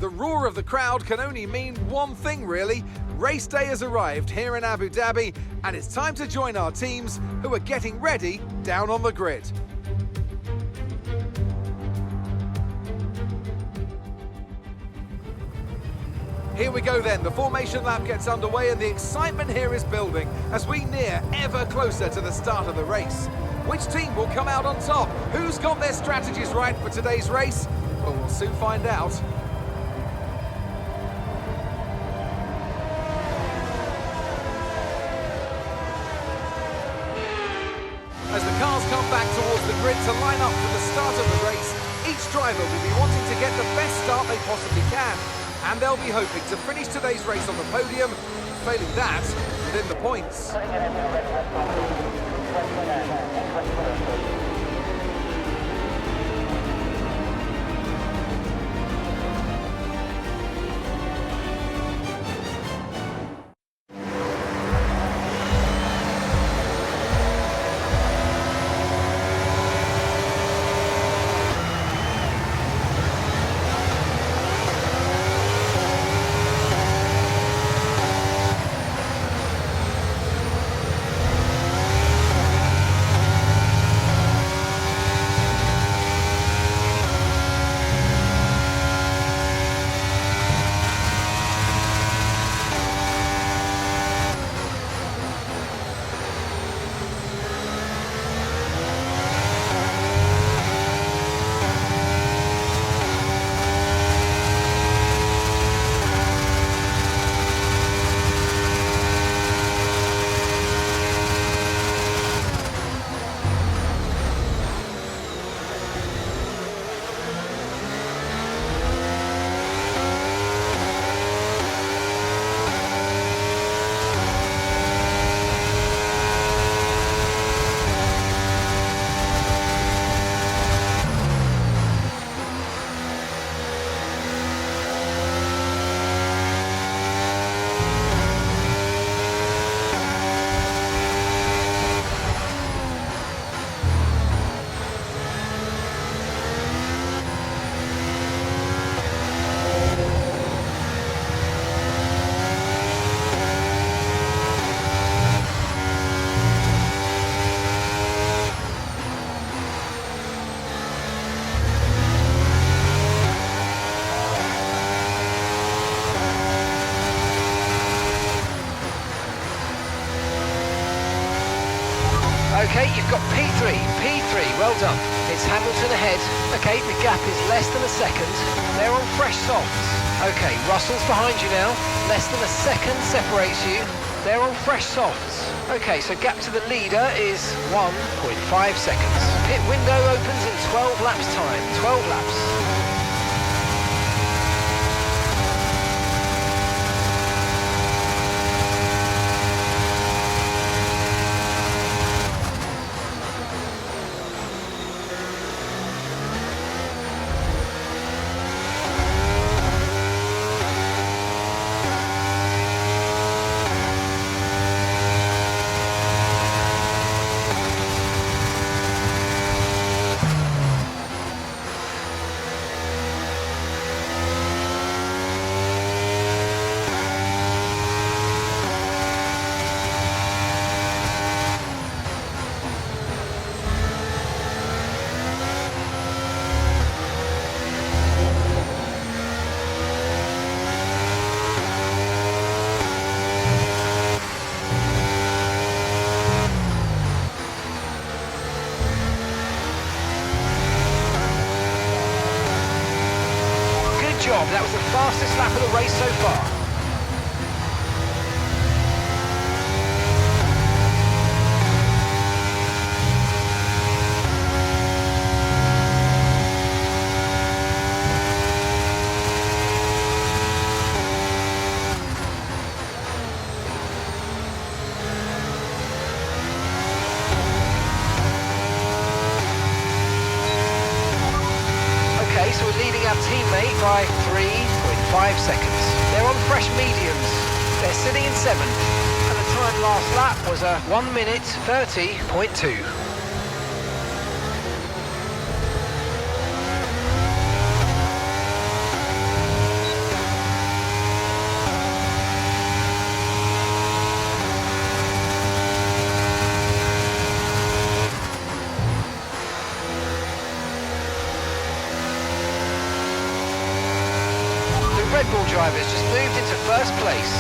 The roar of the crowd can only mean one thing, really. Race day has arrived here in Abu Dhabi, and it's time to join our teams who are getting ready down on the grid. Here we go then, the formation lap gets underway and the excitement here is building as we near ever closer to the start of the race. Which team will come out on top? Who's got their strategies right for today's race? Well, we'll soon find out. As the cars come back towards the grid to line up for the start of the race, each driver will be wanting to get the best start they possibly can. And they'll be hoping to finish today's race on the podium, failing that, within the points. Okay, you've got P3, well done. It's Hamilton ahead. Okay, the gap is less than a second. They're on fresh softs. Okay, Russell's behind you now. Less than a second separates you. They're on fresh softs. Okay, so gap to the leader is 1.5 seconds. Pit window opens in 12 laps time, 12 laps. Job. That was the fastest lap of the race so far. So we're leading our teammate by 3.5 seconds. They're on fresh mediums. They're sitting in 7th. And the time last lap was a 1 minute 30.2. Red Bull drivers just moved into first place.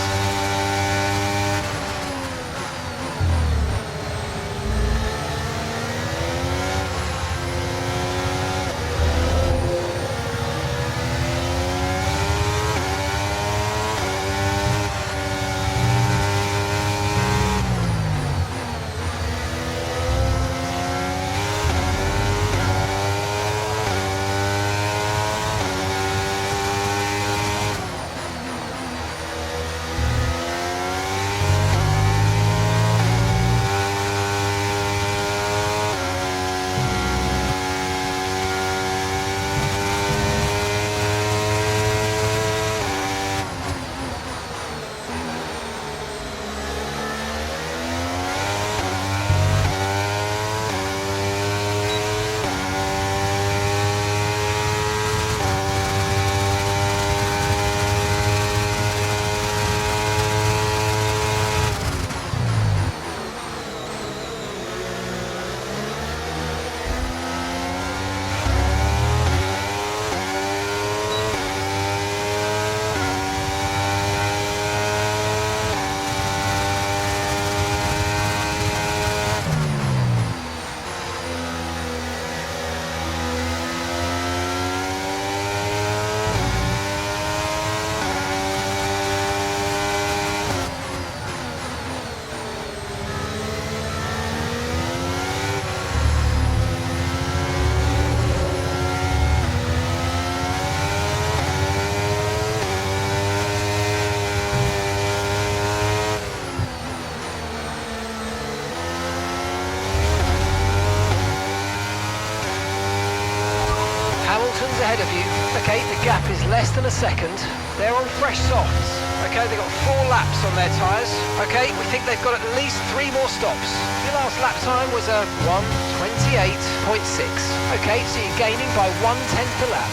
Ahead of you. Okay, the gap is less than a second. They're on fresh softs. Okay, they've got 4 laps on their tyres. Okay, we think they've got at least 3 more stops. Your last lap time was a 1:28.6. Okay, so you're gaining by 1/10 a lap.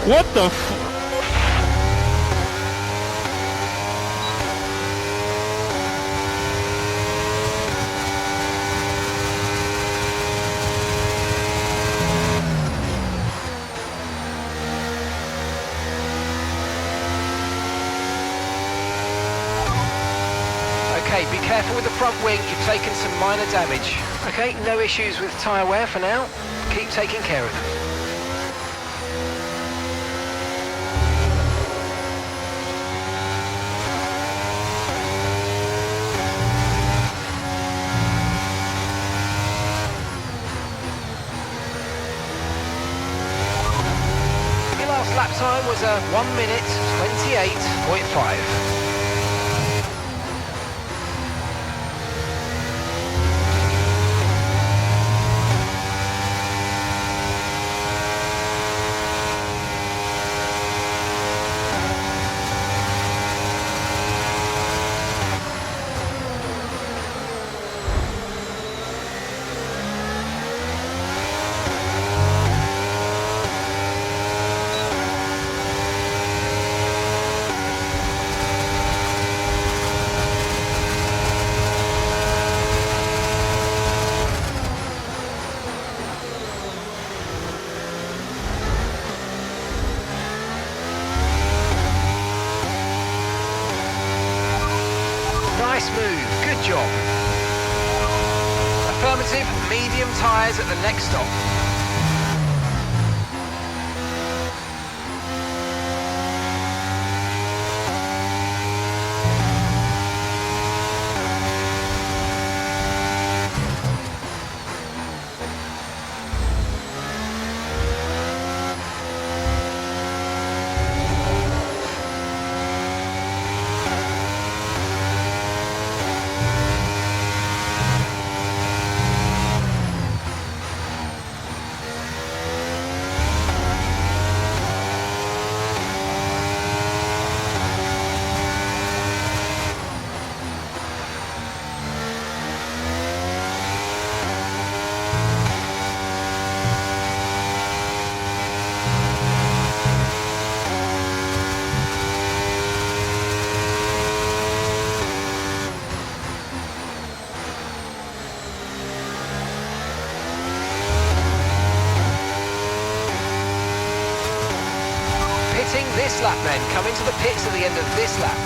What the f... Okay, be careful with the front wing, you've taken some minor damage. Okay, no issues with tyre wear for now. Keep taking care of them. Lap time was a 1:28.5. Nice move, good job. Affirmative, medium tyres at the next stop. men, come into the pits at the end of this lap.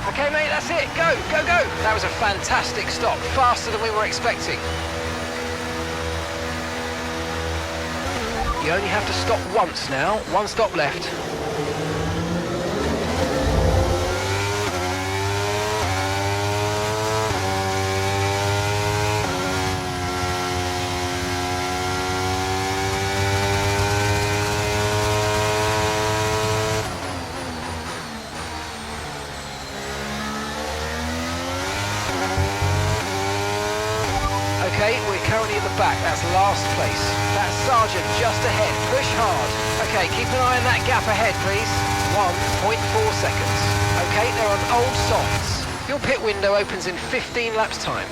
Okay, mate, that's it. Go, go, go. That was a fantastic stop. Faster than we were expecting. You only have to stop once now. One stop left. Okay, we're currently at the back. That's last place. That's Sargent just ahead. Push hard. Okay, keep an eye on that gap ahead, please. 1.4 seconds. Okay, they're on old softs. Your pit window opens in 15 laps time.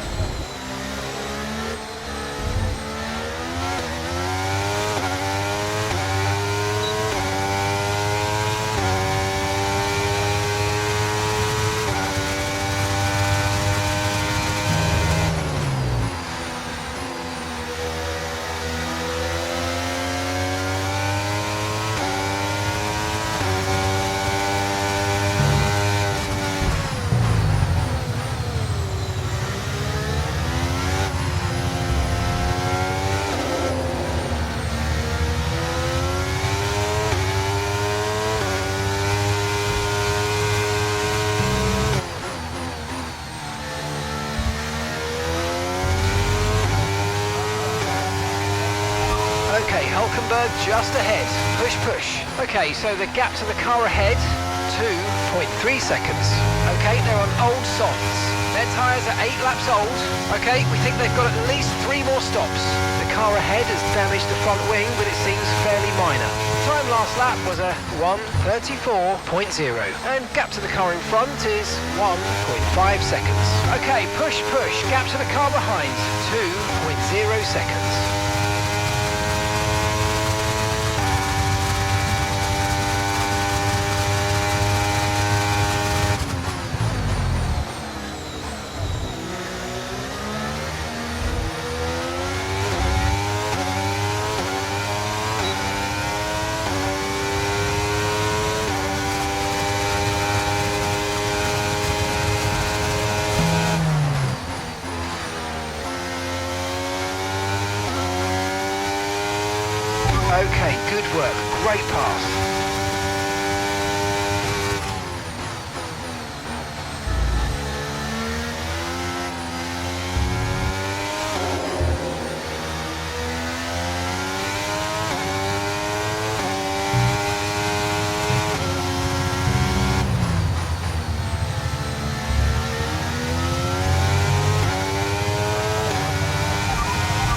Okay, Hulkenberg just ahead. Push, push. Okay, so the gap to the car ahead, 2.3 seconds. Okay, they're on old softs. Their tyres are 8 laps old. Okay, we think they've got at least 3 more stops. The car ahead has damaged the front wing, but it seems fairly minor. Time last lap was a 1:34.0. And gap to the car in front is 1.5 seconds. Okay, push, push. Gap to the car behind, 2.0 seconds. Okay, good work. Great pass.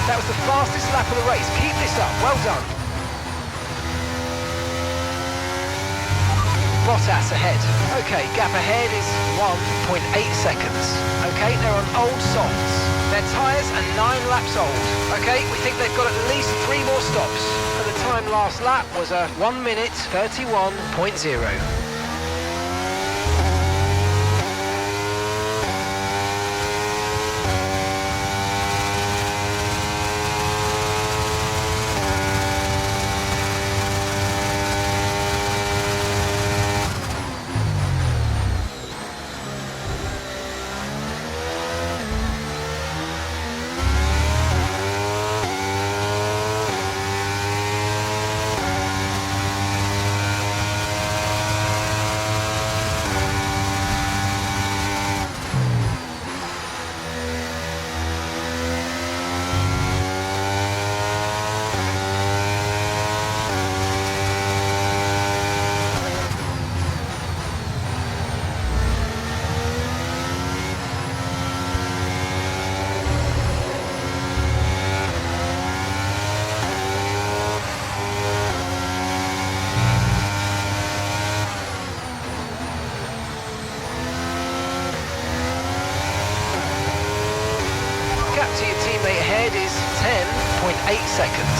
That was the fastest lap of the race. Keep this up. Well done. Bottas ahead. Okay, gap ahead is 1.8 seconds. Okay, they're on old softs. Their tyres are 9 laps old. Okay, we think they've got at least 3 more stops. And the time last lap was a 1:31.0. ahead is 10.8 seconds.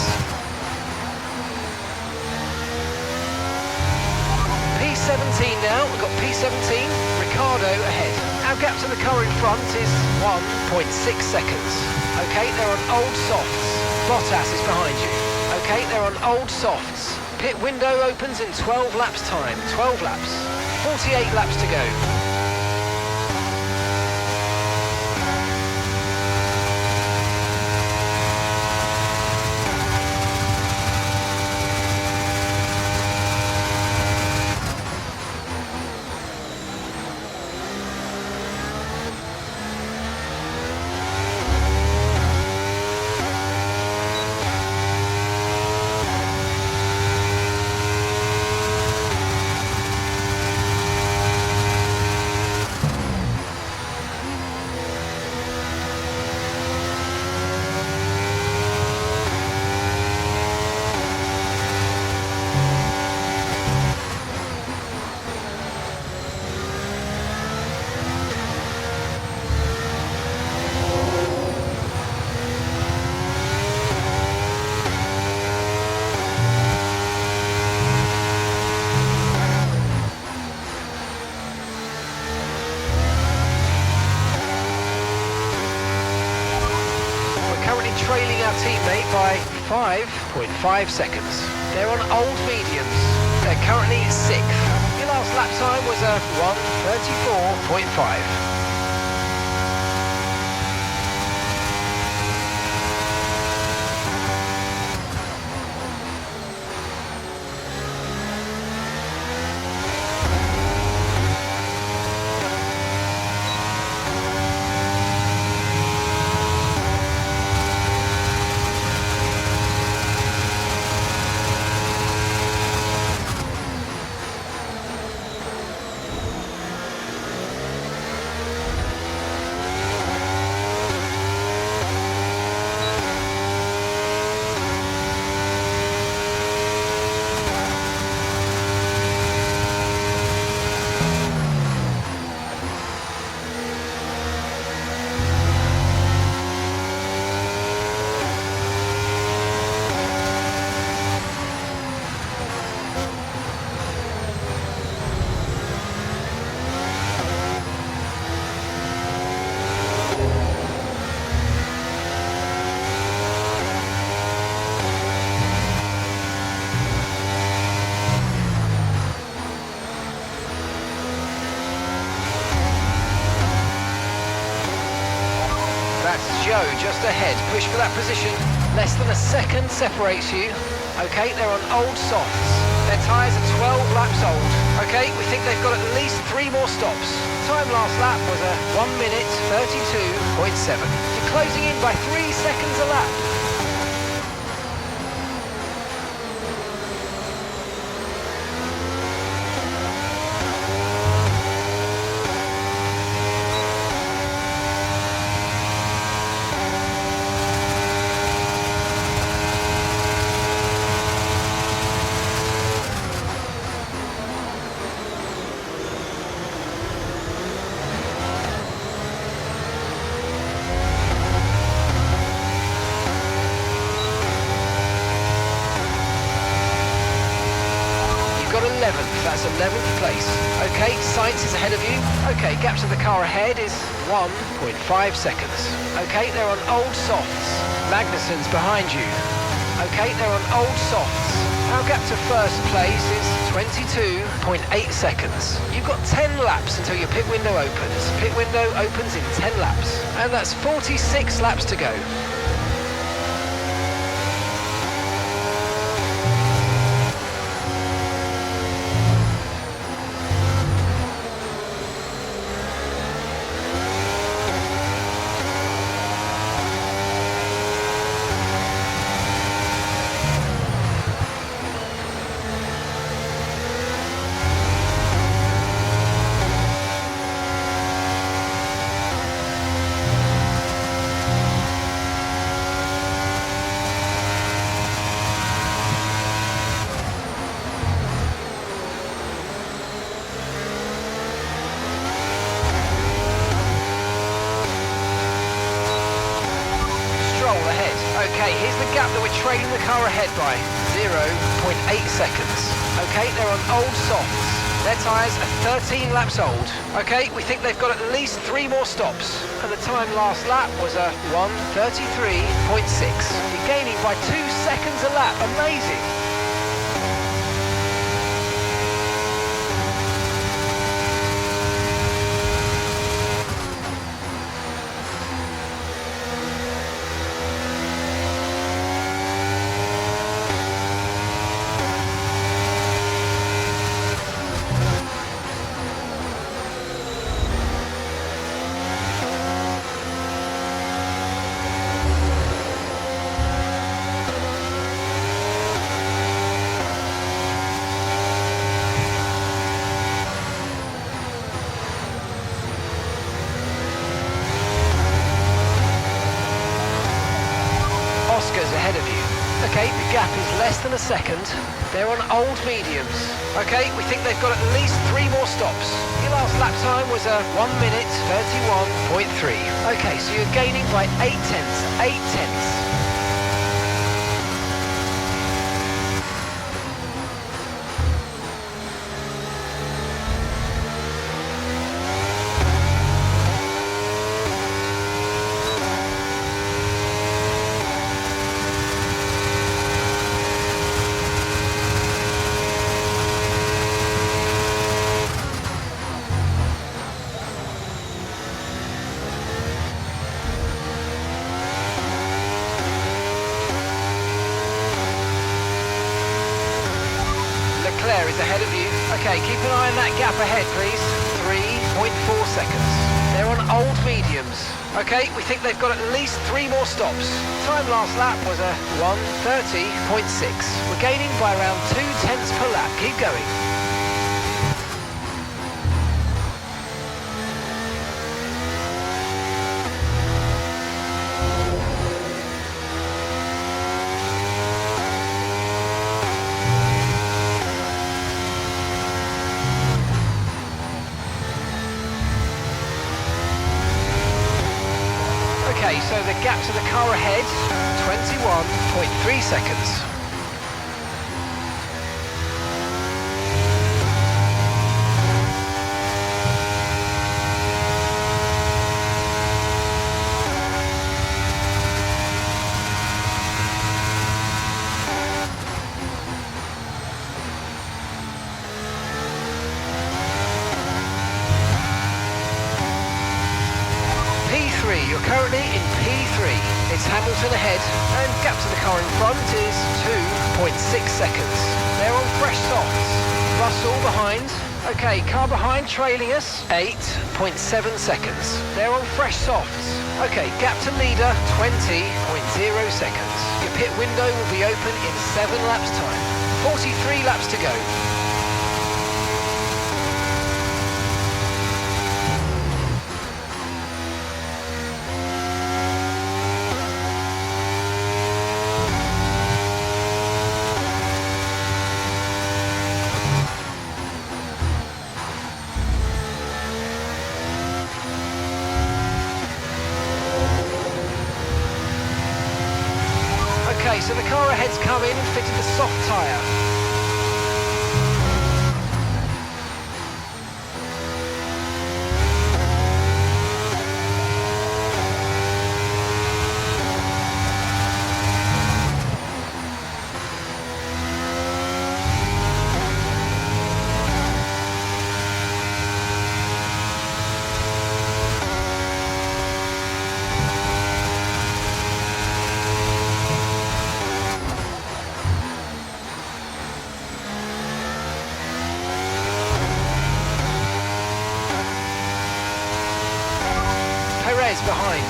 P17 now, we've got P17, Ricciardo ahead. Our gap to the car in front is 1.6 seconds. Okay, they're on old softs. Bottas is behind you. Okay, they're on old softs. Pit window opens in 12 laps time. 12 laps. 48 laps to go. Trailing our teammate by 5.5 seconds. They're on old mediums. They're currently 6th. Your last lap time was a 1:34.5. Joe just ahead, push for that position. Less than a second separates you. Okay, they're on old softs. Their tyres are 12 laps old. Okay, we think they've got at least 3 more stops. Time last lap was a 1:32.7. You're closing in by 3 seconds a lap. That's 11th place. Okay, Sainz is ahead of you. Okay, gap to the car ahead is 1.5 seconds. Okay, they're on old softs. Magnussen's behind you. Okay, they're on old softs. Our gap to first place is 22.8 seconds. You've got 10 laps until your pit window opens. Pit window opens in 10 laps. And that's 46 laps to go. here's the gap that we're trailing the car ahead by. 0.8 seconds. Okay, they're on old softs. Their tyres are 13 laps old. Okay, we think they've got at least 3 more stops. And the time last lap was a 1:33.6. You're gaining by 2 seconds a lap. Amazing. Ahead of you. Okay, the gap is less than a second. They're on old mediums. Okay, we think they've got at least 3 more stops. Your last lap time was a 1:31.3. Okay, so you're gaining by 8 tenths. 8 tenths. Leclerc is ahead of you. Okay, keep an eye on that gap ahead, please. 3.4 seconds. They're on old mediums. Okay, we think they've got at least 3 more stops. Time last lap was a 1:30.6. We're gaining by around 2 tenths per lap. Keep going. Okay, so the gap to the car ahead, 21.3 seconds. You're currently in P3. It's Hamilton ahead, and gap to the car in front is 2.6 seconds. They're on fresh softs. Russell behind. Okay, car behind trailing us, 8.7 seconds. They're on fresh softs. Okay, gap to leader, 20.0 seconds. Your pit window will be open in 7 laps time. 43 laps to go. Okay, so the car ahead's come in and fitted the soft tyre. Behind.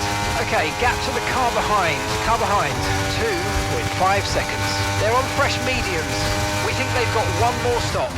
Okay, gap to the car behind. 2.5 seconds. They're on fresh mediums. We think they've got 1 more stop.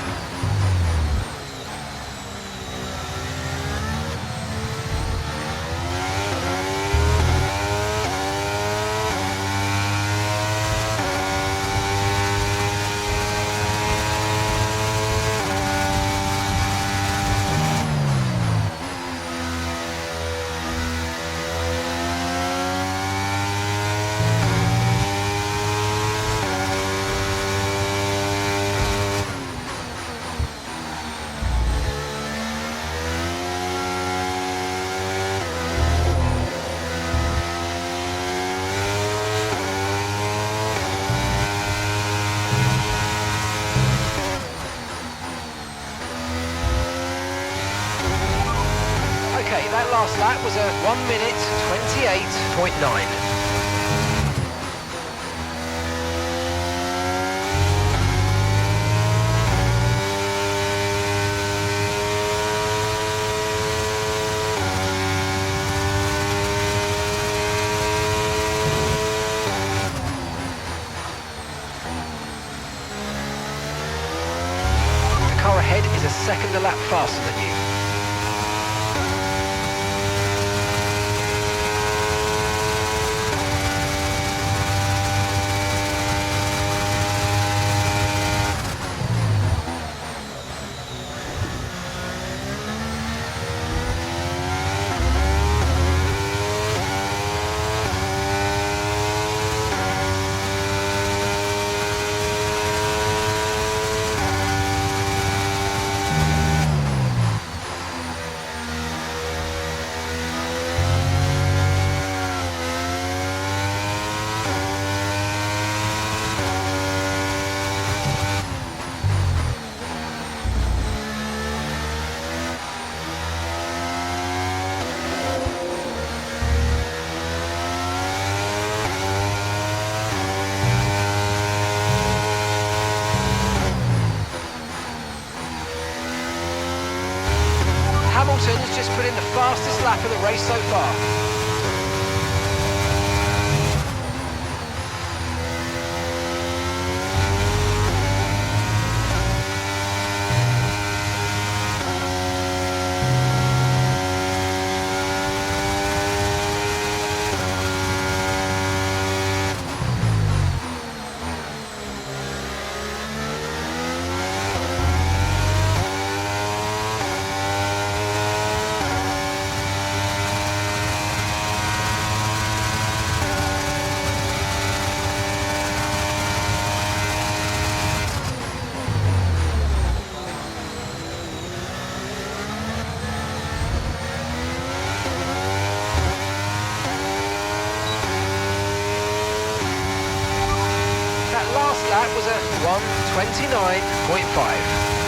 Okay, that last lap was a 1 minute 28.9. The car ahead is a second a lap faster than you. Hamilton has just put in the fastest lap of the race so far. That was a 1:29.5.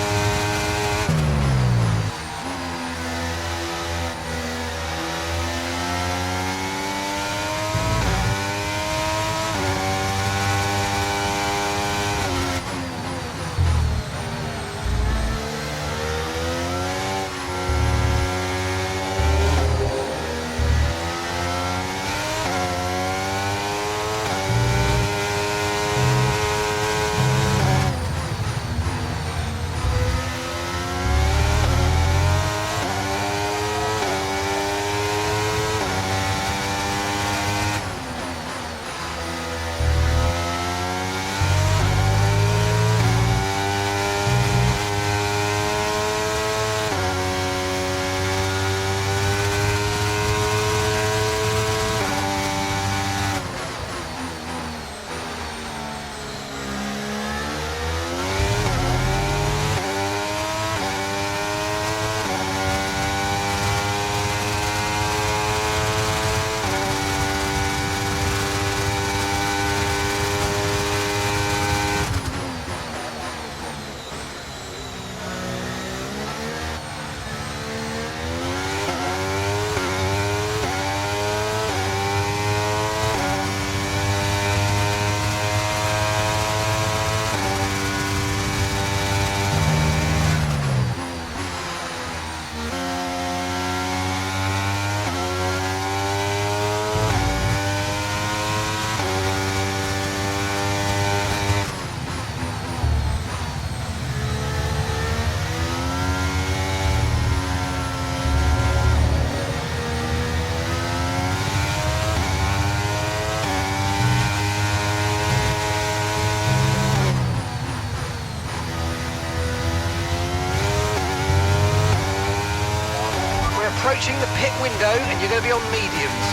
Approaching the pit window and you're going to be on mediums.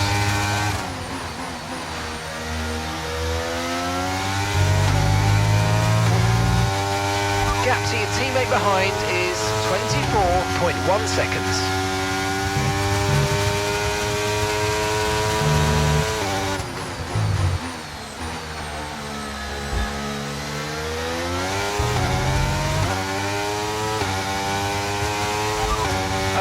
Gap to your teammate behind is 24.1 seconds.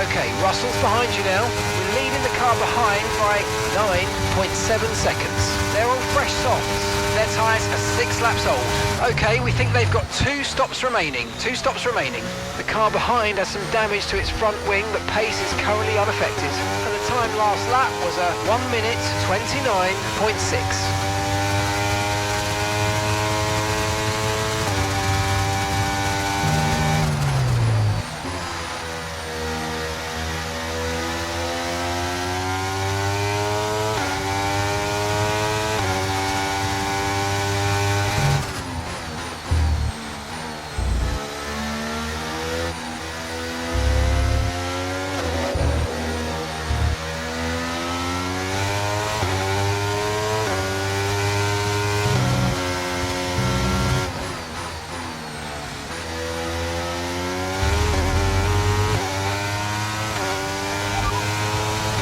Okay, Russell Russell's behind you now. We're leading the car behind by 9.7 seconds. They're on fresh softs. Their tyres are 6 laps old. Okay, we think they've got 2 stops remaining. 2 stops remaining. The car behind has some damage to its front wing, but pace is currently unaffected. And the time last lap was a 1 minute 29.6.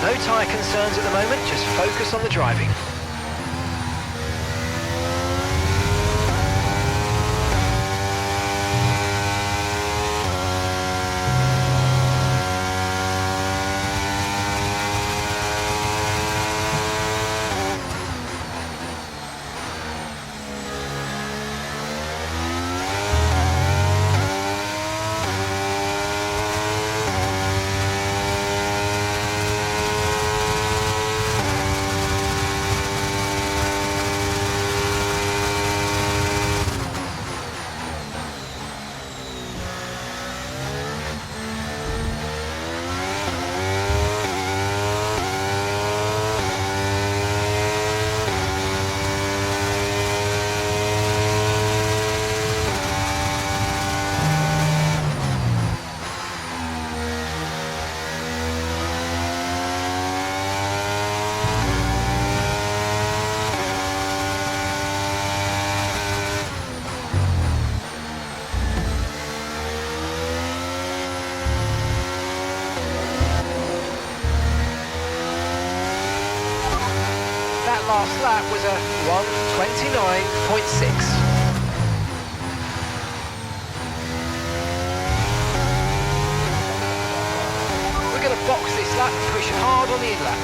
No tyre concerns at the moment, just focus on the driving. Last lap was a 1:29.6. We're going to box this lap and push hard on the in-lap.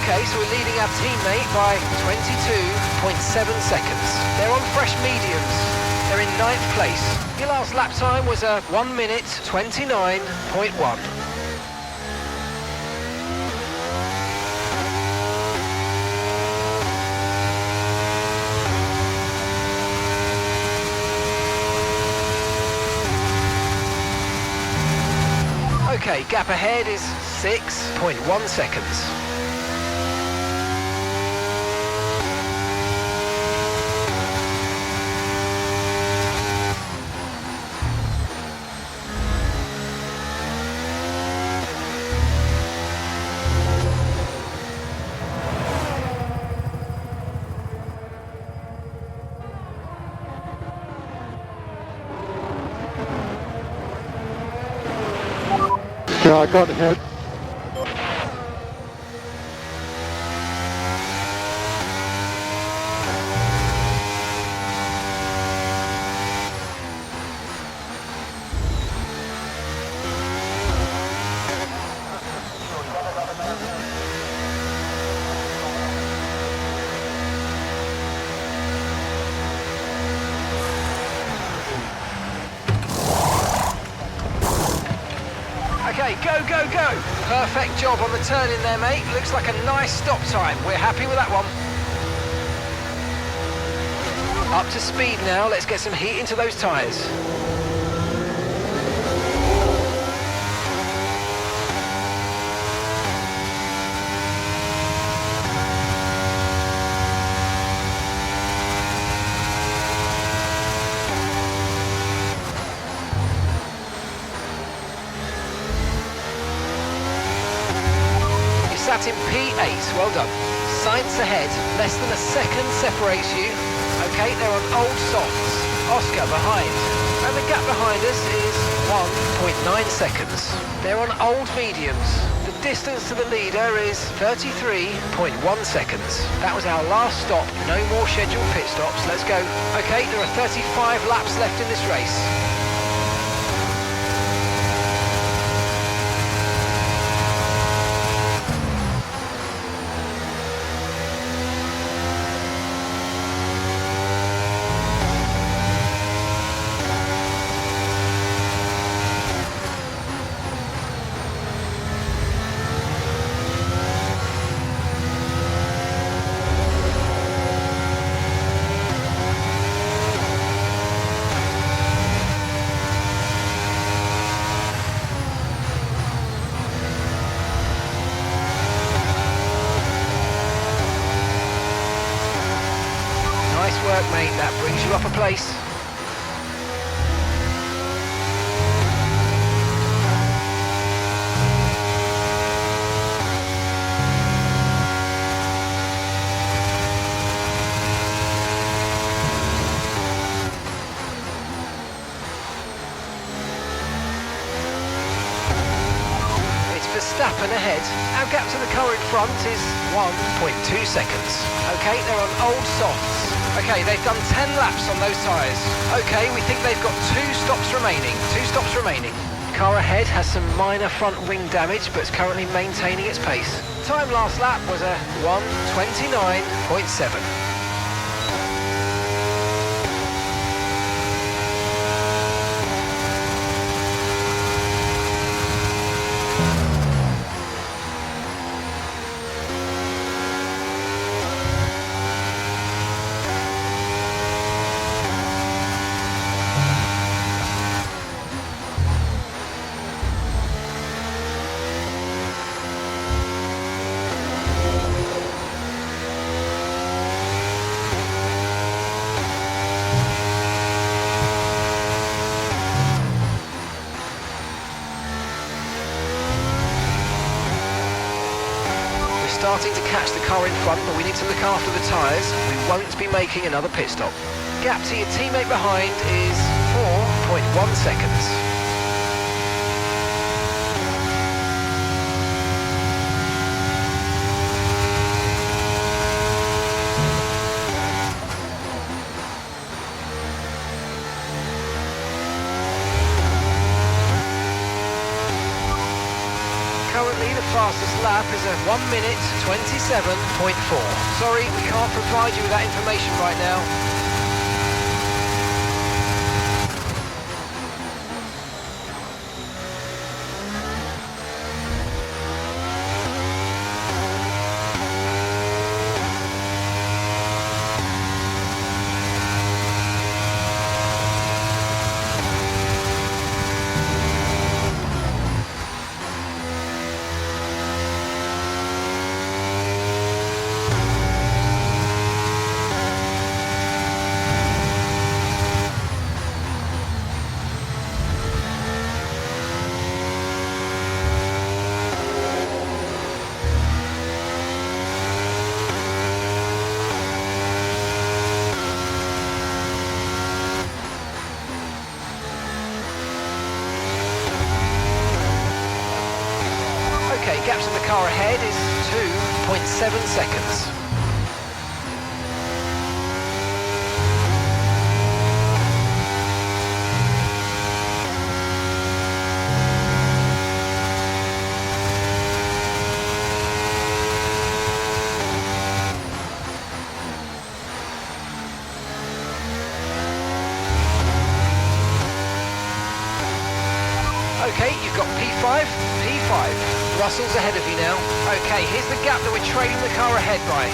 Okay, so we're leading our teammate by 22.7 seconds. They're on fresh mediums. They're in 9th place. Your last lap time was a 1 minute 29.1. Okay, gap ahead is 6.1 seconds. Yeah, I got hit. Okay, go, go, go! Perfect job on the turn in there, mate. Looks like a nice stop time. We're happy with that one. Up to speed now. Let's get some heat into those tyres. start in P8, well done. Sainz ahead, less than a second separates you. Okay, they're on old softs. Oscar behind. And the gap behind us is 1.9 seconds. They're on old mediums. The distance to the leader is 33.1 seconds. That was our last stop. No more scheduled pit stops. Let's go. Okay, there are 35 laps left in this race. Nice work, mate. That brings you up a place. It's Verstappen ahead. Our gap to the car in front is 1.2 seconds. Okay, they're on old softs. Okay, they've done 10 laps on those tyres. Okay, we think they've got 2 stops remaining. 2 stops remaining. Car ahead has some minor front wing damage, but it's currently maintaining its pace. Time last lap was a 1:29.7. Starting to catch the car in front, but we need to look after the tyres. We won't be making another pit stop. Gap to your teammate behind is 4.1 seconds. Currently, the fastest lap is at 1:27.4. Sorry, we can't provide you with that information right now. Okay, gaps in the car ahead is 2.7 seconds. Okay, you've got P5, P5. Russell's ahead of you now. Okay, here's the gap that we're trailing the car ahead by.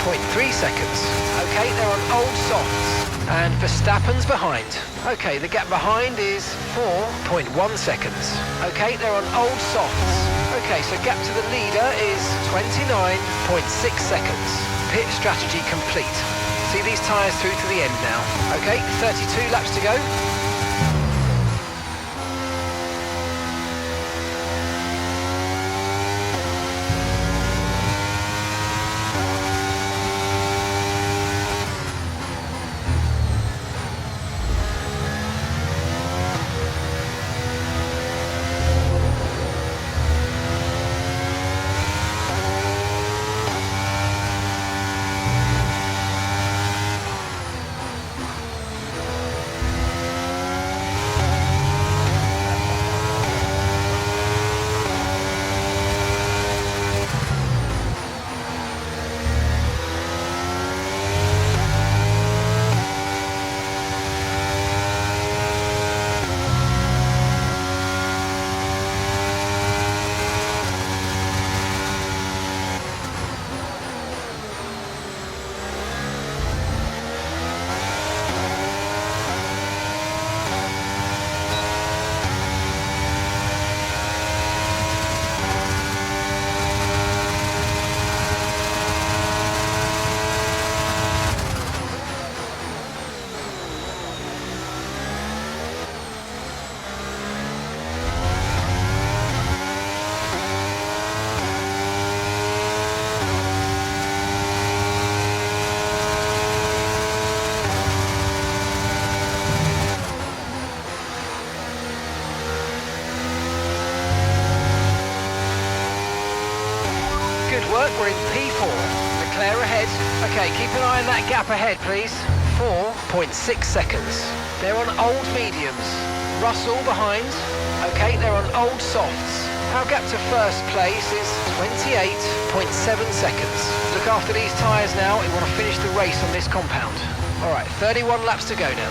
2.3 seconds. Okay, they're on old softs. And Verstappen's behind. Okay, the gap behind is 4.1 seconds. Okay, they're on old softs. Okay, so gap to the leader is 29.6 seconds. Pit strategy complete. See these tyres through to the end now. Okay, 32 laps to go. P4. Leclerc ahead. Okay, keep an eye on that gap ahead, please. 4.6 seconds. They're on old mediums. Russell behind. Okay, they're on old softs. Our gap to first place is 28.7 seconds. Look after these tyres now. We want to finish the race on this compound. All right, 31 laps to go now.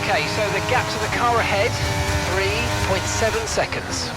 Okay, so the gap to the car ahead, 3.7 seconds.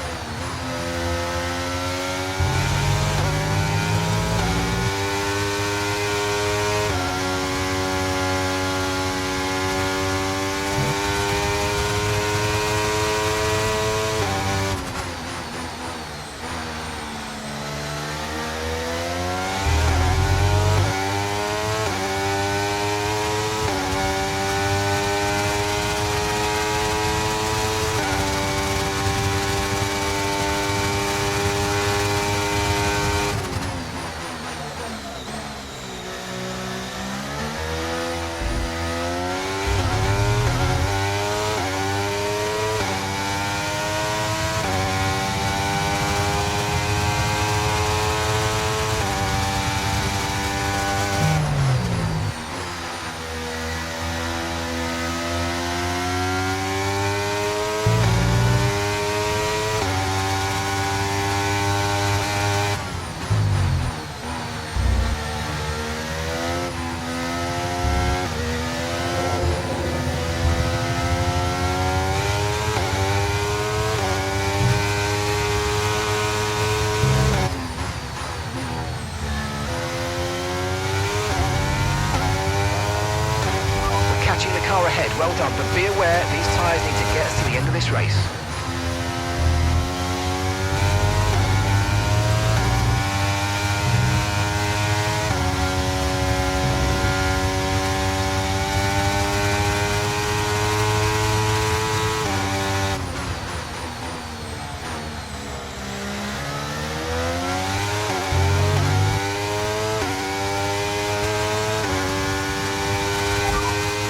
Ahead, well done, but be aware these tyres need to get us to the end of this race.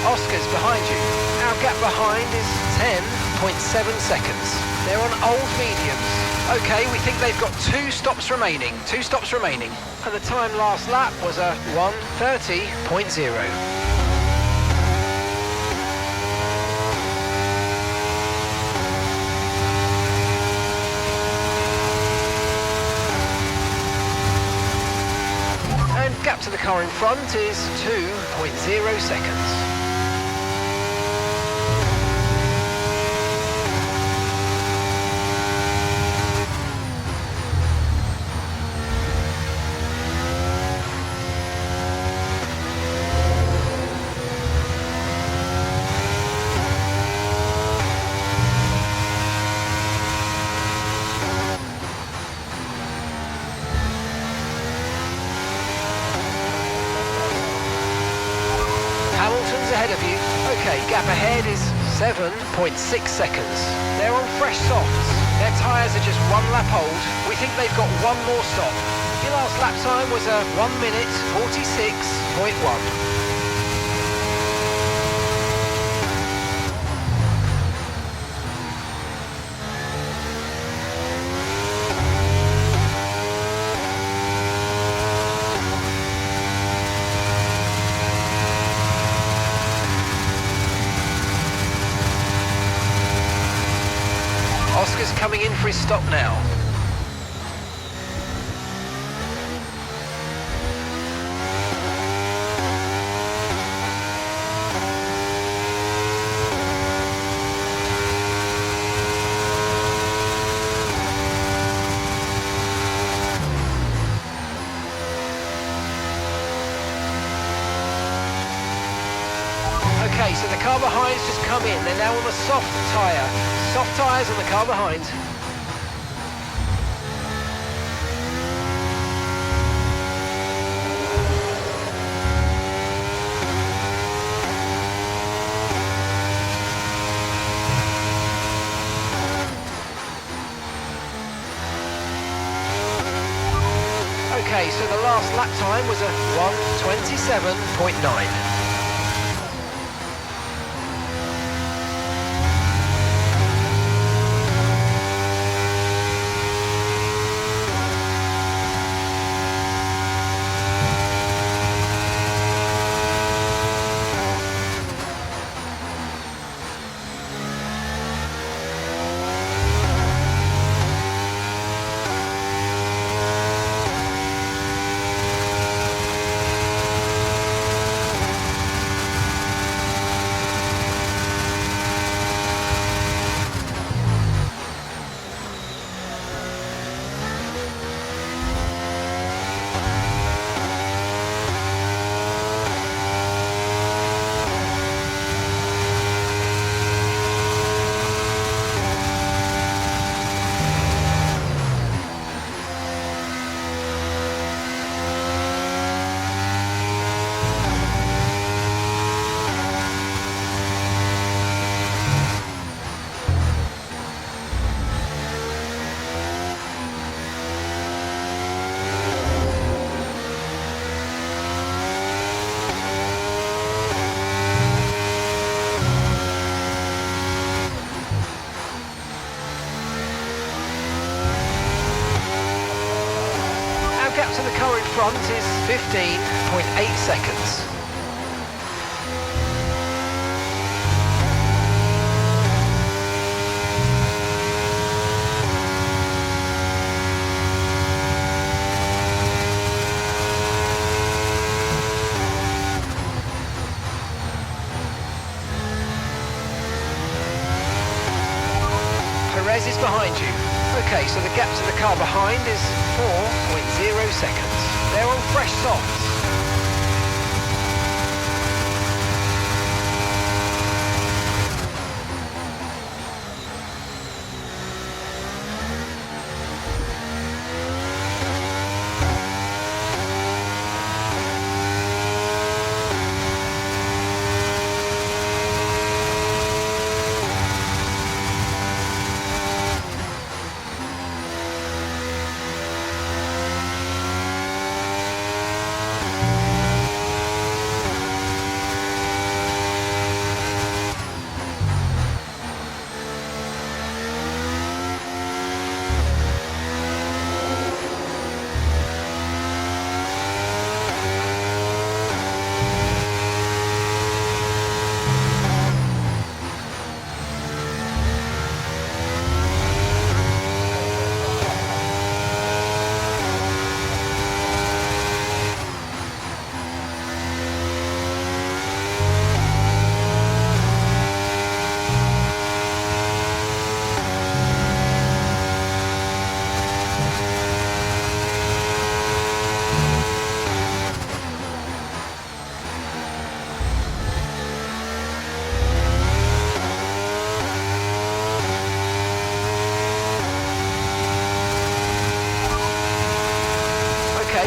Oscar's behind you. Our gap behind is 10.7 seconds. They're on old mediums. Okay, we think they've got 2 stops remaining. 2 stops remaining. And the time last lap was a 1:30.0. And gap to the car in front is 2.0 seconds. Ahead of you. Okay, gap ahead is 7.6 seconds. They're on fresh softs. Their tyres are just 1 lap old. We think they've got 1 more stop. Your last lap time was a 1:46.1. Oscar's coming in for his stop now. Okay, so the car behind's just come in. They're now on the soft tyre. Soft tyres on the car behind. Okay, so the last lap time was a 1:27.9. gap to the car in front is 15.8 seconds. Perez is behind you. Okay, so the gap to the car behind is 4.0 seconds. They're on fresh softs.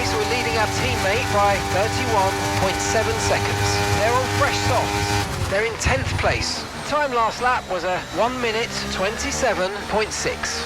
So we're leading our teammate by 31.7 seconds. They're on fresh softs. They're in 10th place. Time last lap was a 1 minute 27.6.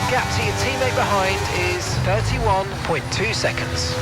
Gap to your teammate behind is 31.2 seconds.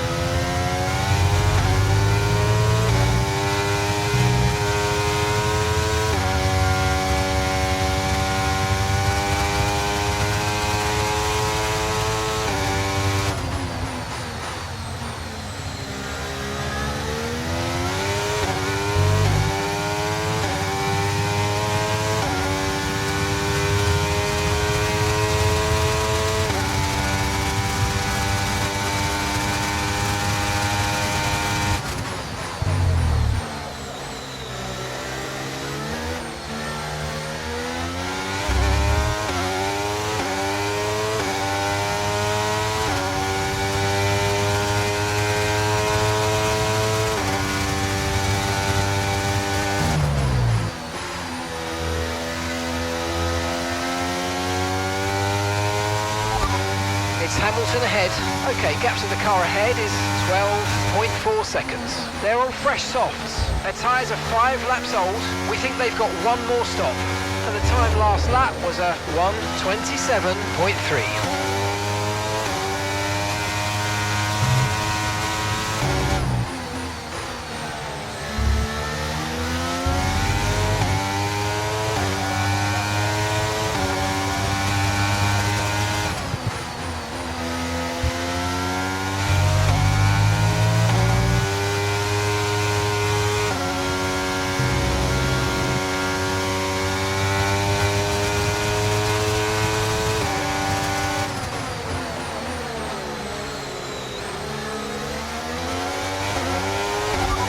It's Hamilton ahead. Okay, gap to the car ahead is 12.4 seconds. They're on fresh softs. Their tyres are 5 laps old. We think they've got one more stop. And the time last lap was a 1:27.3.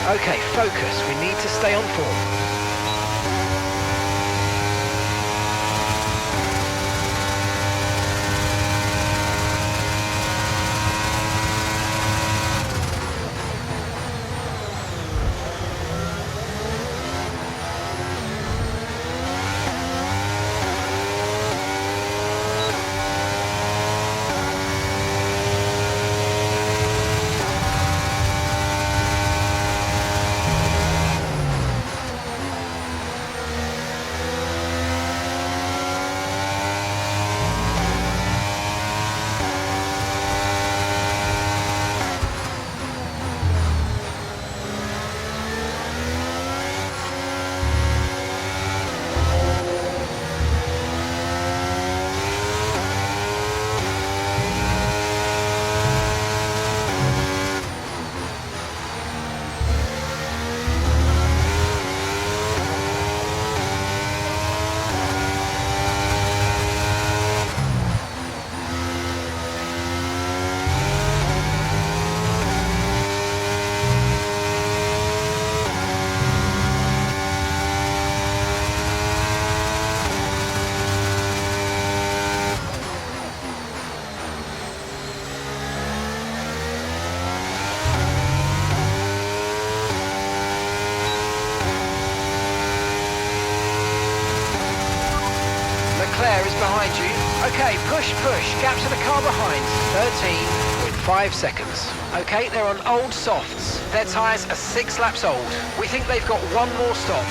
Okay, focus. We need to stay on form. Okay, push, gap to the car behind, 13.5 seconds. Okay, they're on old softs. Their tyres are 6 laps old. We think they've got one more stop.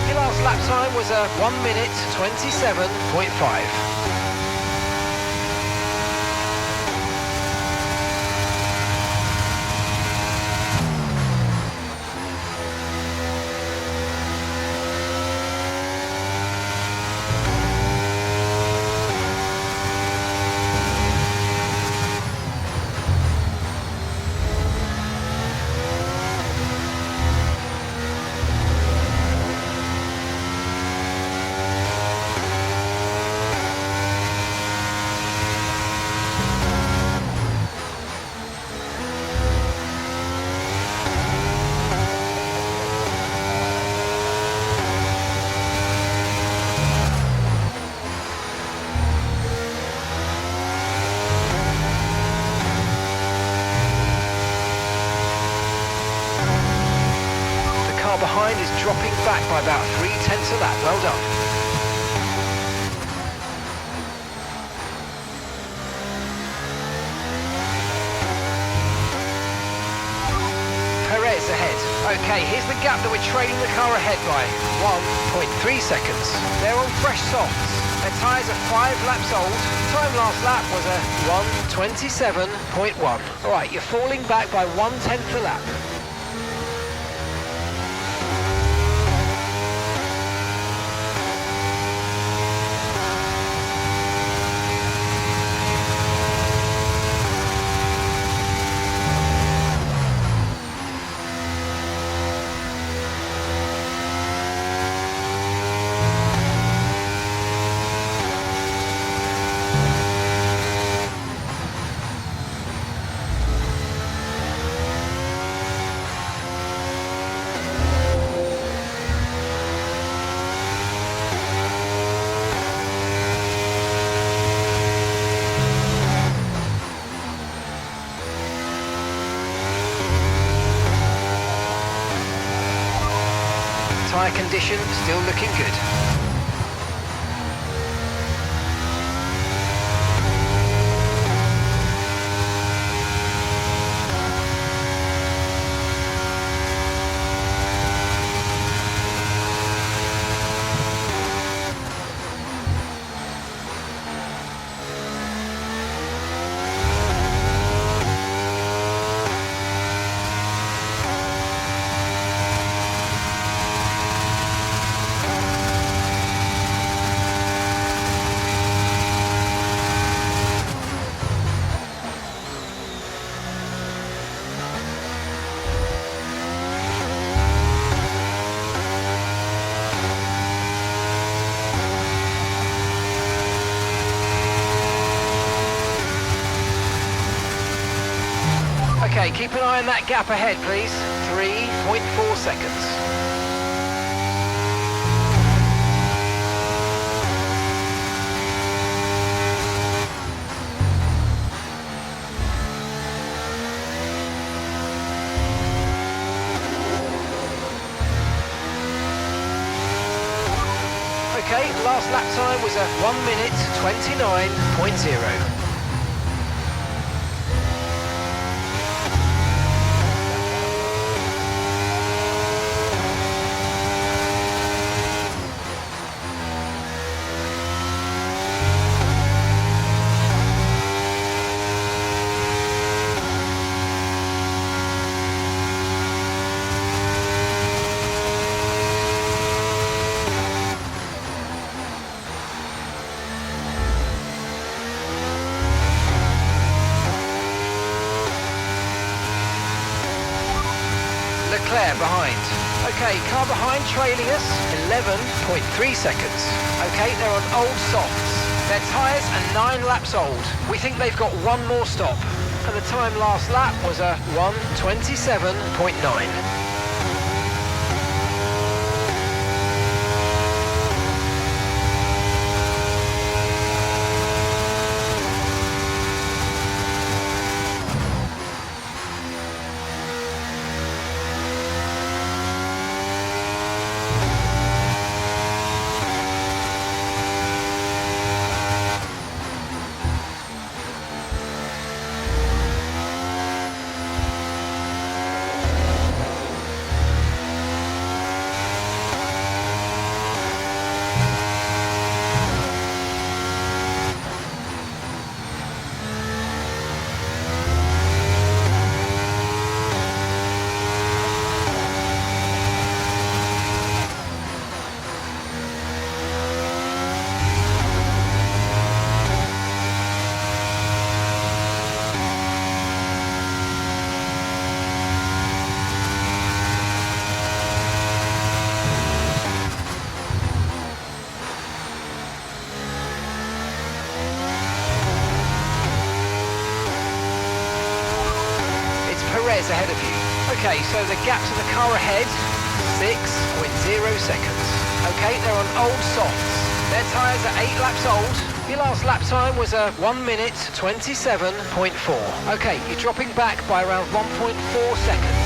Your last lap time was a 1 minute 27.5. Behind is dropping back by about 0.3 a lap. Well done. Perez ahead. Okay, here's the gap that we're trailing the car ahead by. 1.3 seconds. They're on fresh softs. Their tyres are 5 laps old. Time last lap was a 1:27.1. All right, you're falling back by 0.1 a lap. Tyre condition still looking good. Okay, keep an eye on that gap ahead, please. 3.4 seconds. Okay, last lap time was a 1 minute 29.0. Leclerc behind. Okay, car behind trailing us, 11.3 seconds. Okay, they're on old softs. Their tyres are 9 laps old. We think they've got one more stop. And the time last lap was a 1:27.9. layers ahead of you. Okay, so the gap to the car ahead, 6.0 seconds. Okay, they're on old softs. Their tyres are 8 laps old. Your last lap time was a 1 minute 27.4. Okay, you're dropping back by around 1.4 seconds.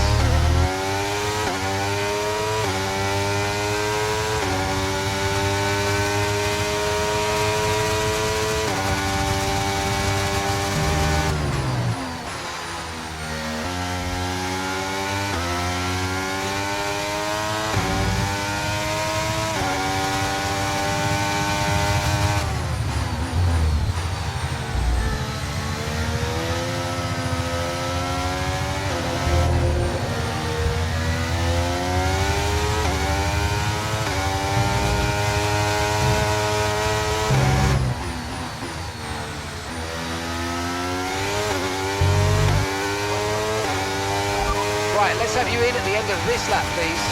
Right, let's have you in at the end of this lap, please.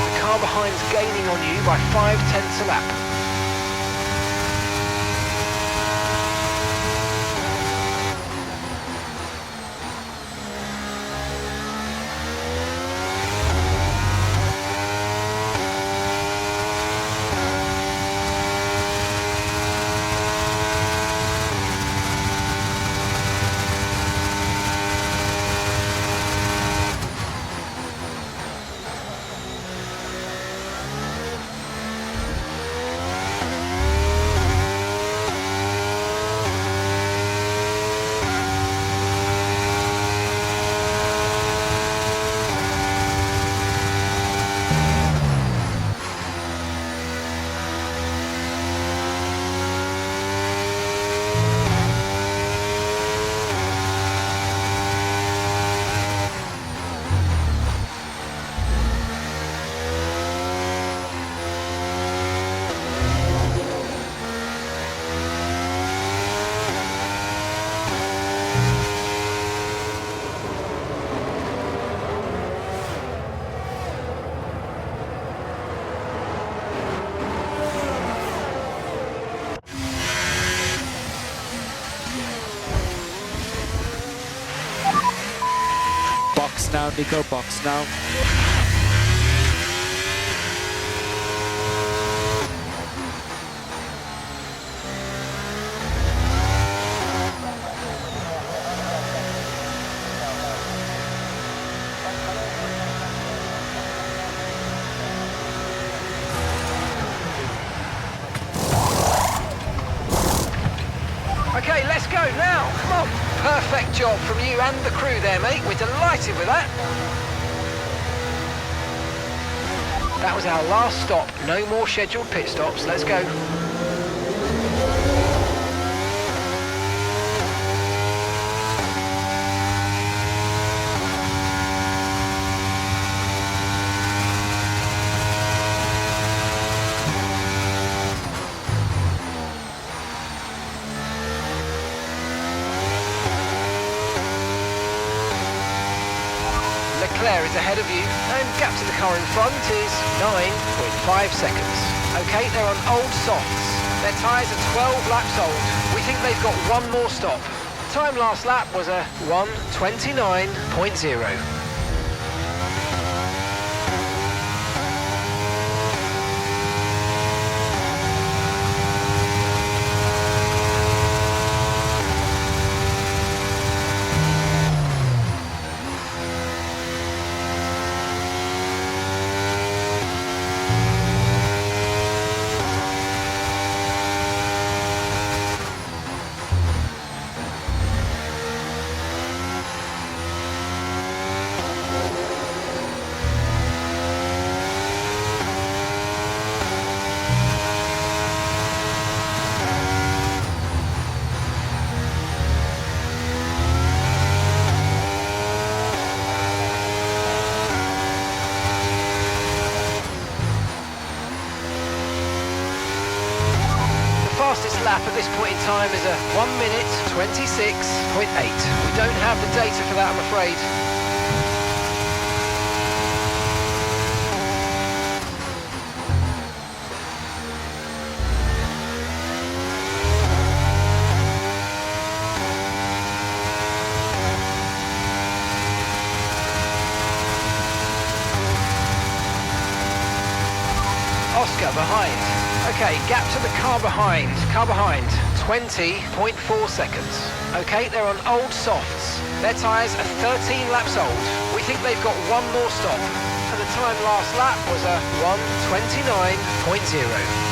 The car behind's gaining on you by 0.5 a lap. Box now, Nico, box now. Okay, let's go now. Come on. Perfect job from you and the crew there, mate. We're delighted with that. That was our last stop. No more scheduled pit stops. Let's go. Leclerc is ahead of you, and gap to the car in front is 9.5 seconds. Okay, they're on old softs. Their tyres are 12 laps old. We think they've got one more stop. Time last lap was a 1:29.0. Fastest lap at this point in time is a 1:26.8. We don't have the data for that, I'm afraid. Oscar behind. Okay, gap to the car behind. 20.4 seconds. Okay, they're on old softs. Their tyres are 13 laps old. We think they've got one more stop. And the time last lap was a 1:29.0.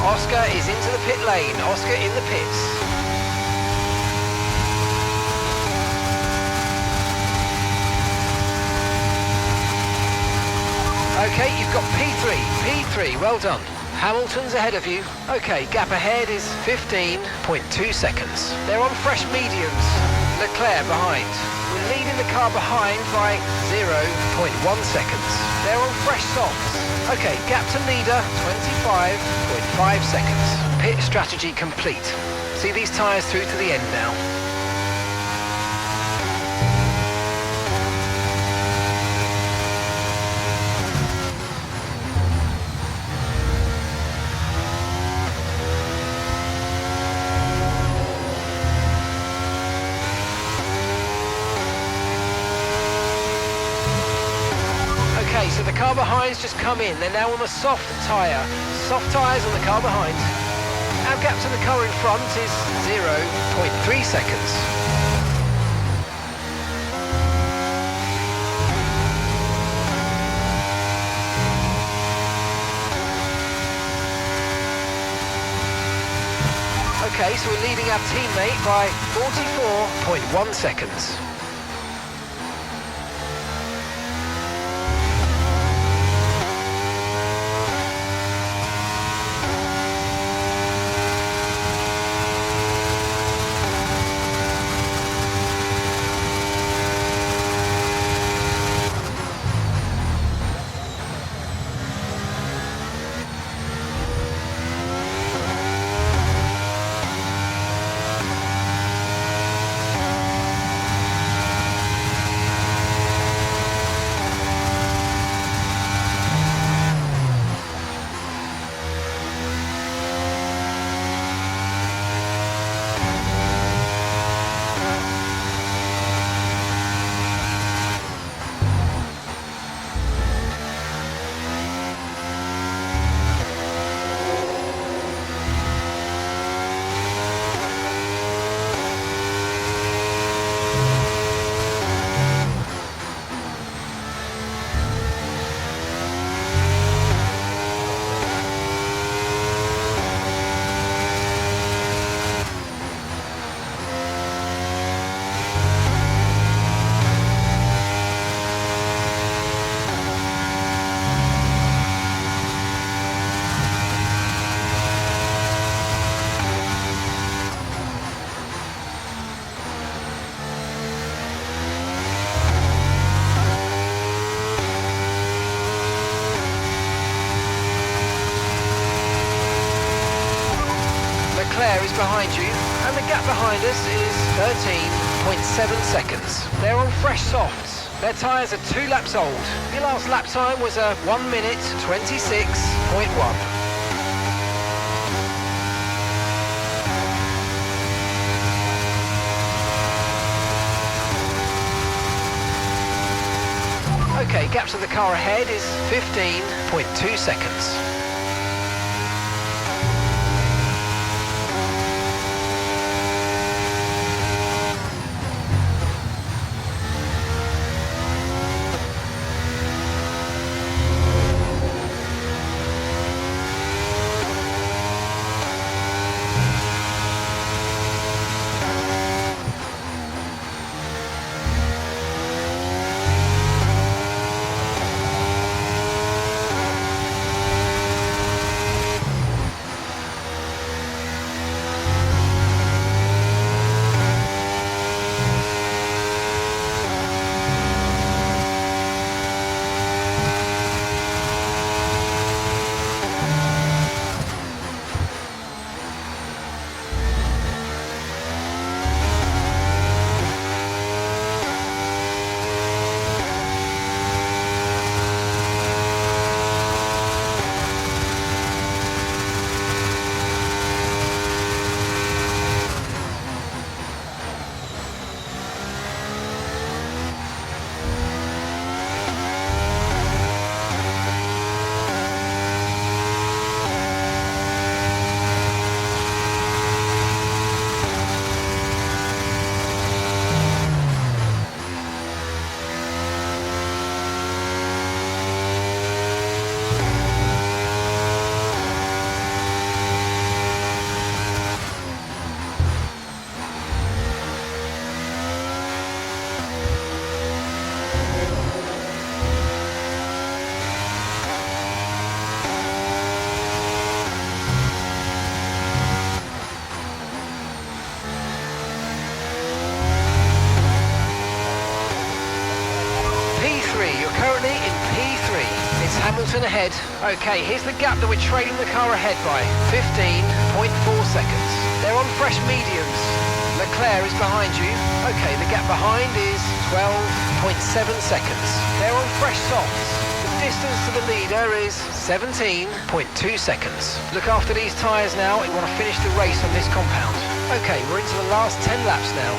Oscar is into the pit lane. Oscar in the pits. Okay, you've got P3, well done. Hamilton's ahead of you. Okay, gap ahead is 15.2 seconds. They're on fresh mediums. Leclerc behind. We're leading the car behind by 0.1 seconds. They're on fresh softs. Okay, gap to leader, 25.5 seconds. Pit strategy complete. See these tyres through to the end now. Okay, so the car behind's just come in. They're now on a soft tyre. Soft tyres on the car behind. Our gap to the car in front is 0.3 seconds. Okay, so we're leading our teammate by 44.1 seconds. Leclerc is behind you, and the gap behind us is 13.7 seconds. They're on fresh softs. Their tyres are 2 laps old. Your last lap time was a 1:26.1. Okay, gap to the car ahead is 15.2 seconds. Hamilton ahead. Okay, here's the gap that we're trailing the car ahead by. 15.4 seconds. They're on fresh mediums. Leclerc is behind you. Okay, the gap behind is 12.7 seconds. They're on fresh softs. The distance to the leader is 17.2 seconds. Look after these tyres now. We want to finish the race on this compound. Okay, we're into the last 10 laps now.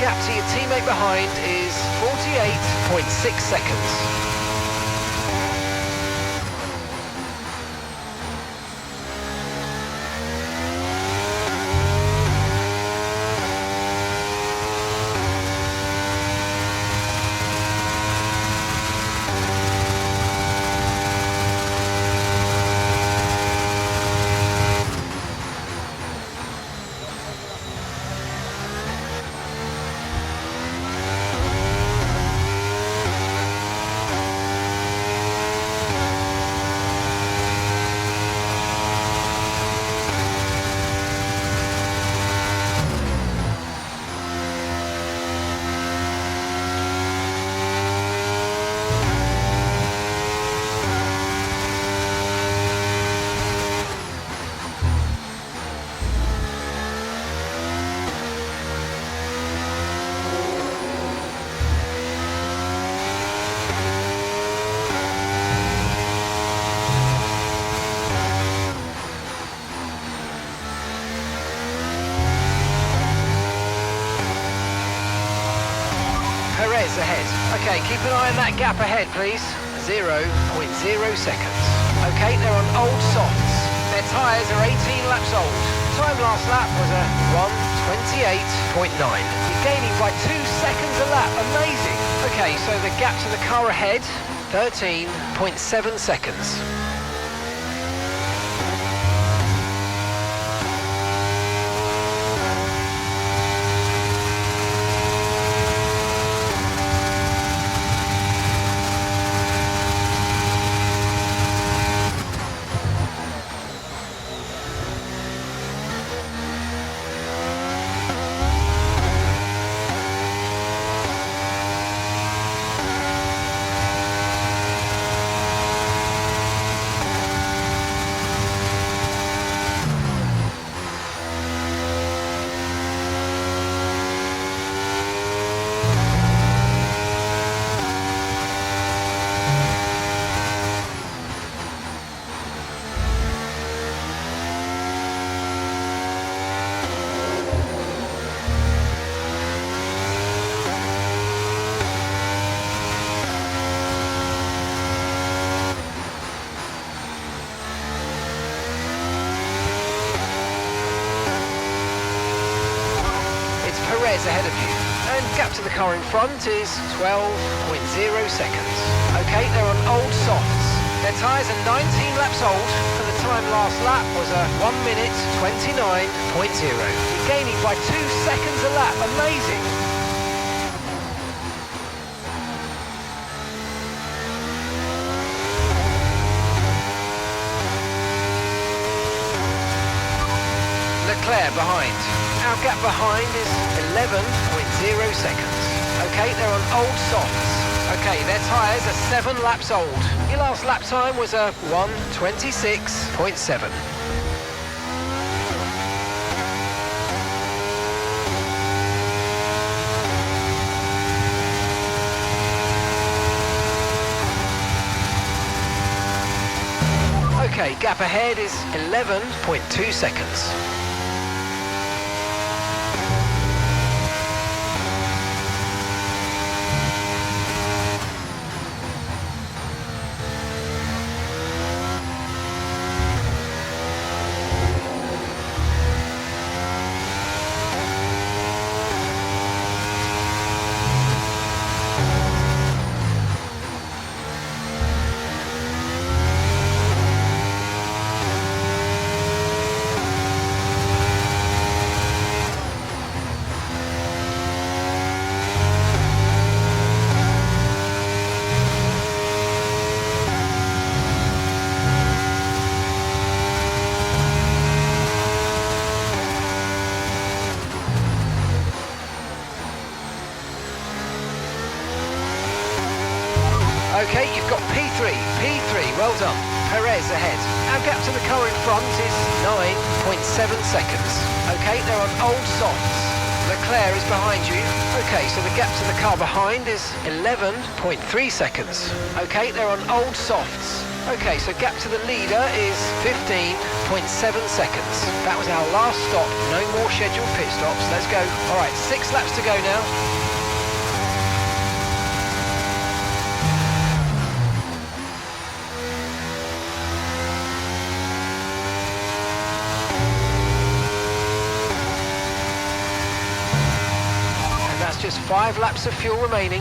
Gap to your teammate behind is 48.6 seconds. Ahead. Okay, keep an eye on that gap ahead, please. 0.0 seconds. Okay, they're on old softs. Their tyres are 18 laps old. Time last lap was a 1:28.9. You're gaining by 2 seconds a lap. Amazing. Okay, so the gap to the car ahead, 13.7 seconds. Ahead of you, and gap to the car in front is 12.0 seconds. Okay, they're on old softs. Their tyres are 19 laps old, and the time last lap was a 1:29.0. You're gaining by 2 seconds a lap. Amazing. Leclerc behind. Our gap behind is 11.0 seconds. Okay, they're on old softs. Okay, their tyres are 7 laps old. Your last lap time was a 1:26.7. Okay, gap ahead is 11.2 seconds. Okay, you've got P3, well done. Perez ahead. Our gap to the car in front is 9.7 seconds. Okay, they're on old softs. Leclerc is behind you. Okay, so the gap to the car behind is 11.3 seconds. Okay, they're on old softs. Okay, so gap to the leader is 15.7 seconds. That was our last stop. No more scheduled pit stops. Let's go. All right, 6 laps to go now. Just 5 laps of fuel remaining.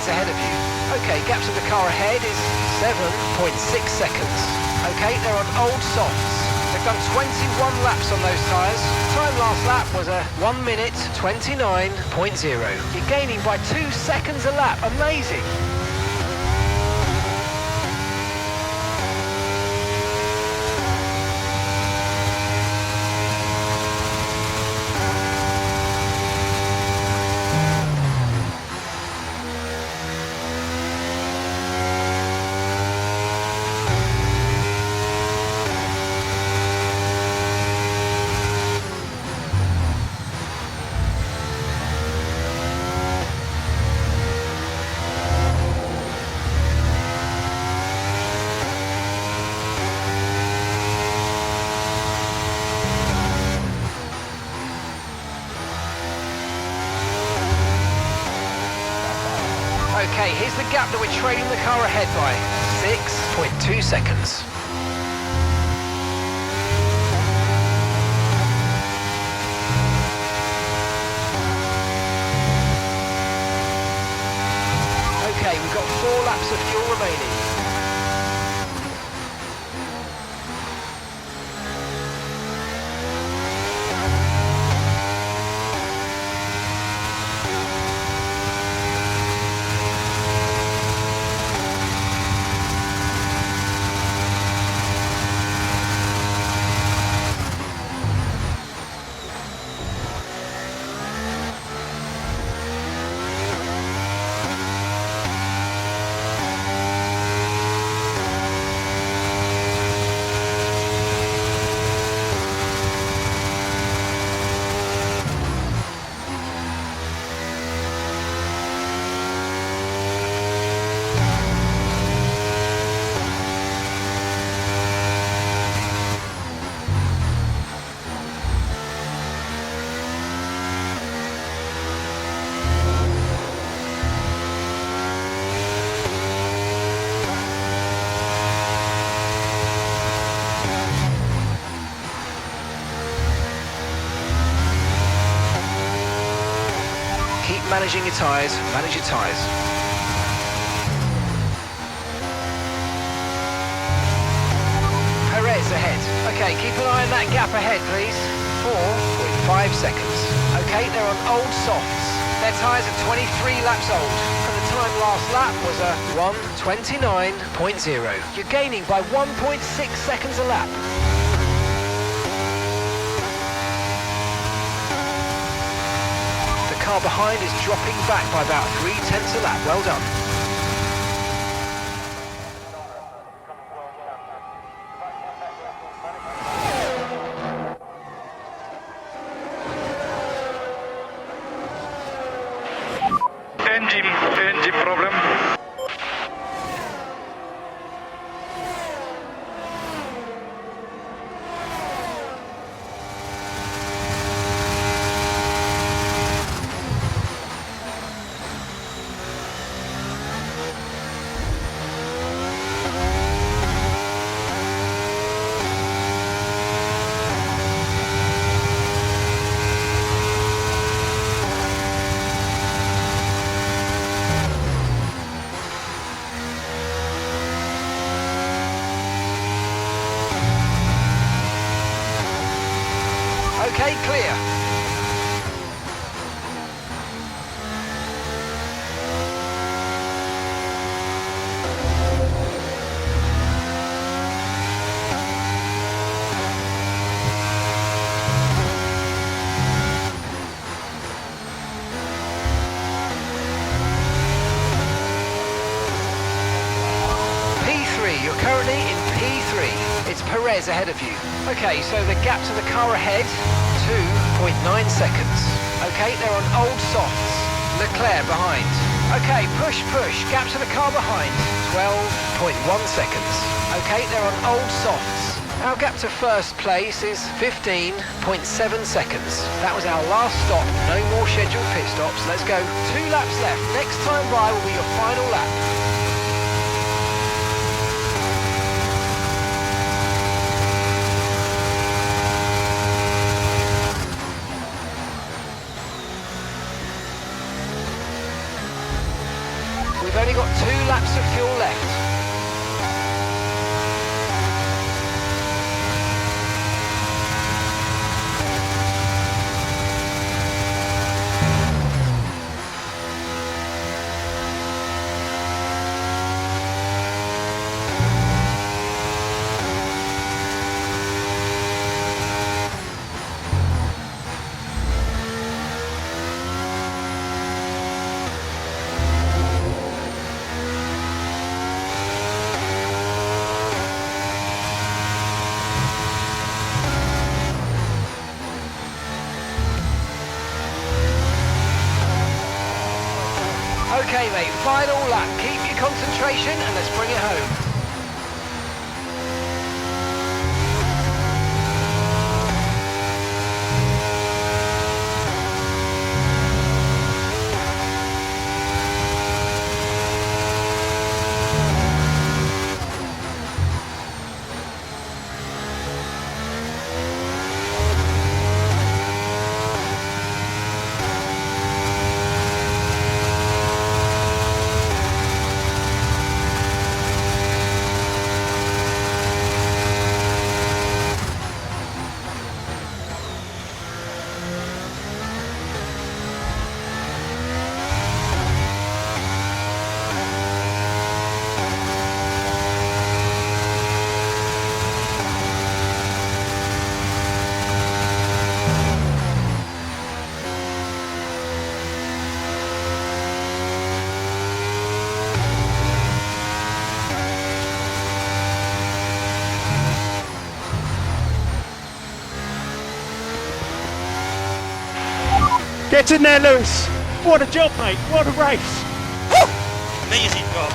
Ahead of you. Okay, gap to the car ahead is 7.6 seconds. Okay, they're on old softs. They've done 21 laps on those tyres. Time last lap was a 1 minute 29.0. You're gaining by 2 seconds a lap. Amazing. Okay, here's the gap that we're trailing the car ahead by. 6.2 seconds. Okay, we've got 4 laps of fuel remaining. Managing your tyres, manage your tyres. Okay, keep an eye on that gap ahead, please. 4.5 seconds. Okay, they're on old softs. Their tyres are 23 laps old, and the time last lap was a 1:29.0. You're gaining by 1.6 seconds a lap. The car behind is dropping back by about 0.3 a lap. Well done. Engine problem. Okay, clear. P3, you're currently in P3. It's Perez ahead of you. Okay, so the gap to the car ahead, 2.9 seconds. Okay, they're on old softs. Leclerc behind. Okay, push, gap to the car behind, 12.1 seconds. Okay, they're on old softs. Our gap to first place is 15.7 seconds. That was our last stop, no more scheduled pit stops. Let's go, 2 laps left. Next time by will be your final lap. We've only got 2 laps of fuel left. Okay, mate, final lap. Keep your concentration and let's bring it home. Get in there, Lewis. What a job, mate. What a race. Amazing job.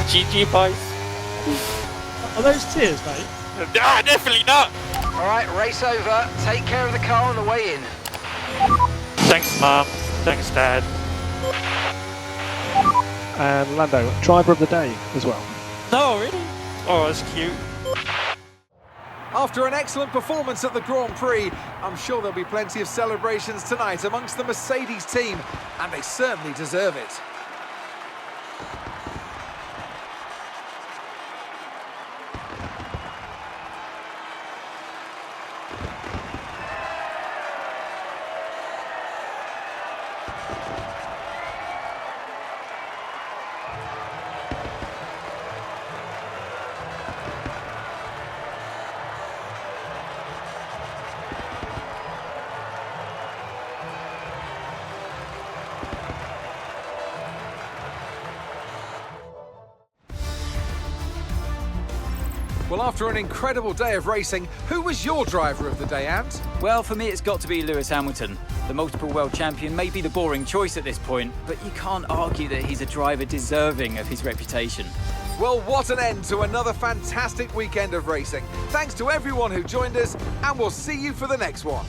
GG, boys. Are those tears, mate? Ah, definitely not. All right, race over. Take care of the car on the way in. Thanks, Mum. Thanks, Dad. And Lando, driver of the day as well. No, really? Oh, that's cute. After an excellent performance at the Grand Prix, I'm sure there'll be plenty of celebrations tonight amongst the Mercedes team, and they certainly deserve it. Well, after an incredible day of racing, who was your driver of the day, Ant? Well, for me, it's got to be Lewis Hamilton. The multiple world champion may be the boring choice at this point, but you can't argue that he's a driver deserving of his reputation. Well, what an end to another fantastic weekend of racing. Thanks to everyone who joined us, and we'll see you for the next one.